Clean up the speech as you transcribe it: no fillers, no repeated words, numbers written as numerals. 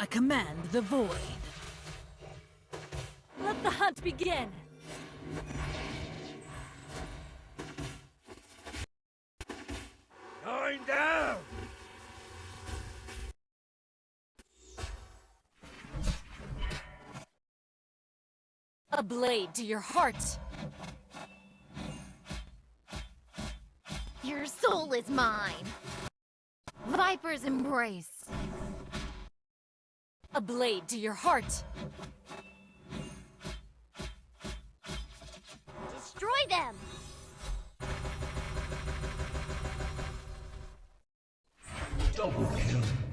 I command the void. Let the hunt begin! Going down! A blade to your heart! Your soul is mine! Viper's embrace! A blade to your heart! Destroy them! Double kill.